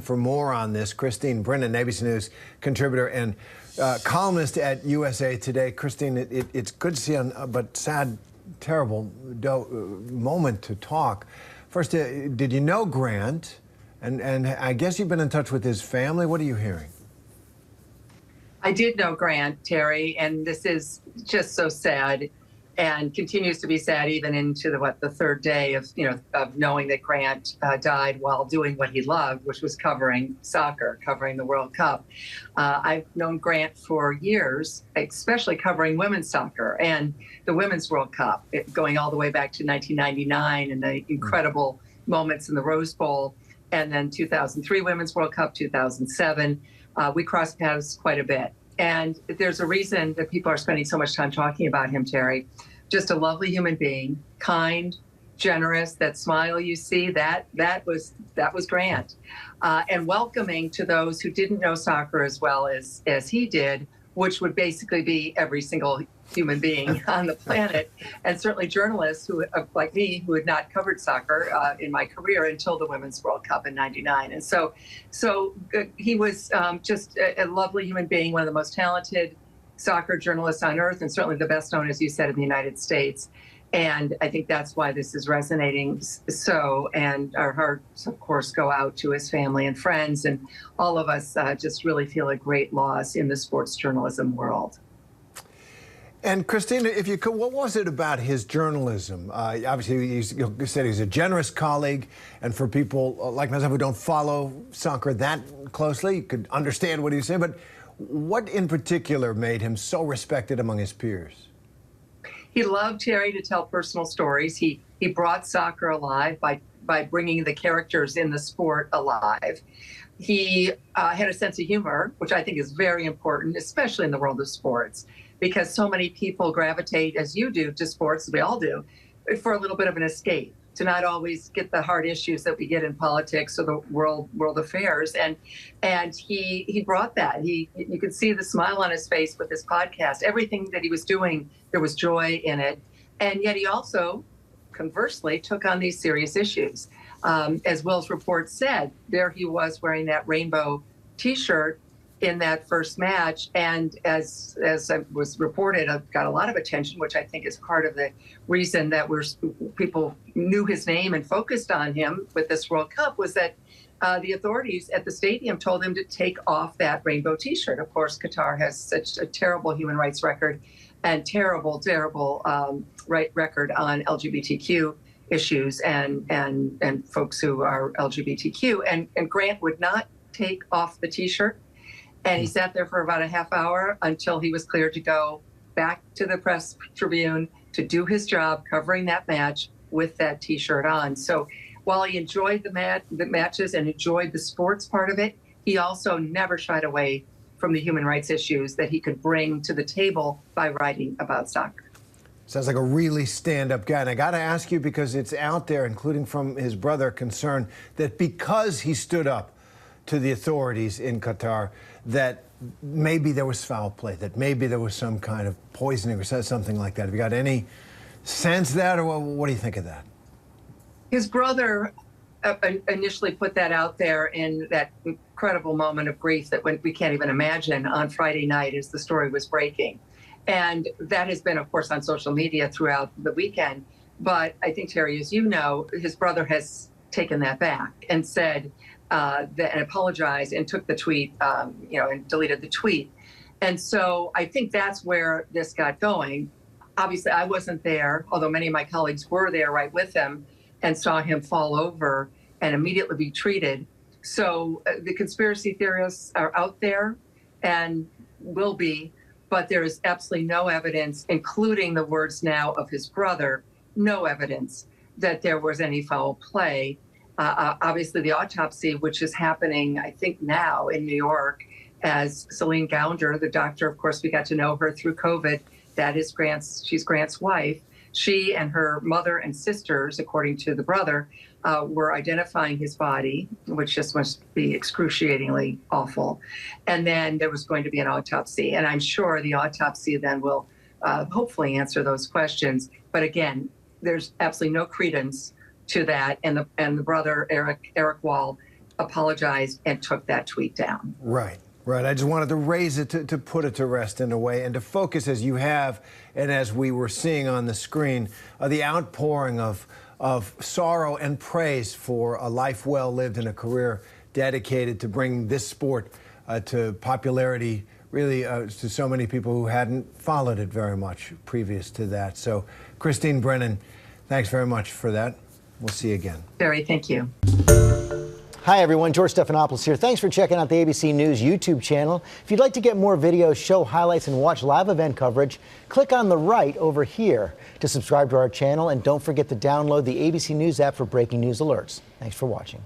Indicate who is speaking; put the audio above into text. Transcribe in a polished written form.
Speaker 1: For more on this, Christine Brennan, ABC News contributor and columnist at USA Today. Christine, it's good to see you, but sad, terrible moment to talk. First, did you know Grant? And I guess you've been in touch with his family. What are you hearing?
Speaker 2: I did know Grant, Terry, and this is just so sad, and continues to be sad even into the third day of knowing that Grant died while doing what he loved, which was covering soccer, covering the World Cup. I've known Grant for years, especially covering women's soccer and the Women's World Cup, going all the way back to 1999 and the incredible moments in the Rose Bowl, and then 2003 Women's World Cup, 2007. We crossed paths quite a bit. And there's a reason that people are spending so much time talking about him, Terry. Just a lovely human being, kind, generous. That smile you see, that was Grant. And welcoming to those who didn't know soccer as well as he did, which would basically be every single human being on the planet, and certainly journalists who, like me, who had not covered soccer in my career until the Women's World Cup in '99. And so he was just a lovely human being, one of the most talented soccer journalists on earth, and certainly the best known, as you said, in the United States. And I think that's why this is resonating so. And our hearts, of course, go out to his family and friends. And all of us just really feel a great loss in the sports journalism world.
Speaker 1: And Christina, if you could, what was it about his journalism? Obviously, you said he's a generous colleague, and for people like myself who don't follow soccer that closely, you could understand what he was saying. But what in particular made him so respected among his peers?
Speaker 2: He loved, Terry, to tell personal stories. He brought soccer alive by bringing the characters in the sport alive. He had a sense of humor, which I think is very important, especially in the world of sports, because so many people gravitate, as you do, to sports, we all do, for a little bit of an escape, to not always get the hard issues that we get in politics or the world affairs. And he brought that. You could see the smile on his face with his podcast. Everything that he was doing, there was joy in it. And yet he also, conversely, took on these serious issues. As Will's report said, there he was wearing that rainbow T-shirt in that first match, and as was reported, got a lot of attention, which I think is part of the reason that people knew his name and focused on him with this World Cup, was that the authorities at the stadium told him to take off that rainbow T-shirt. Of course, Qatar has such a terrible human rights record and terrible record on LGBTQ issues and folks who are LGBTQ. And Grant would not take off the T-shirt. And he sat there for about a half hour until he was cleared to go back to the press tribune to do his job covering that match with that T-shirt on. So while he enjoyed the matches and enjoyed the sports part of it, he also never shied away from the human rights issues that he could bring to the table by writing about soccer.
Speaker 1: Sounds like a really stand-up guy. And I got to ask you, because it's out there, including from his brother, concern that because he stood up to the authorities in Qatar, that maybe there was foul play, that maybe there was some kind of poisoning or something like that. Have you got any sense of that, or what do you think of that?
Speaker 2: His brother initially put that out there in that incredible moment of grief that we can't even imagine on Friday night as the story was breaking. And that has been, of course, on social media throughout the weekend. But I think, Terry, as you know, his brother has taken that back and said, and apologized and took the tweet, and deleted the tweet. And so I think that's where this got going. Obviously, I wasn't there, although many of my colleagues were there right with him and saw him fall over and immediately be treated. So the conspiracy theorists are out there and will be, but there is absolutely no evidence, including the words now of his brother, no evidence that there was any foul play. Obviously, the autopsy, which is happening, I think, now in New York, as Celine Gounder, the doctor, of course, we got to know her through COVID. That is she's Grant's wife. She and her mother and sisters, according to the brother, were identifying his body, which just must be excruciatingly awful. And then there was going to be an autopsy. And I'm sure the autopsy then will hopefully answer those questions. But again, there's absolutely no credence to that, and the brother Eric Wahl apologized and took that tweet down.
Speaker 1: Right. Right. I just wanted to raise it to put it to rest in a way and to focus as you have and as we were seeing on the screen, the outpouring of sorrow and praise for a life well lived and a career dedicated to bringing this sport to popularity, really to so many people who hadn't followed it very much previous to that. So, Christine Brennan, thanks very much for that. We'll see you again.
Speaker 2: Barry, thank you.
Speaker 3: Hi, everyone. George Stephanopoulos here. Thanks for checking out the ABC News YouTube channel. If you'd like to get more videos, show highlights, and watch live event coverage, click on the right over here to subscribe to our channel. And don't forget to download the ABC News app for breaking news alerts. Thanks for watching.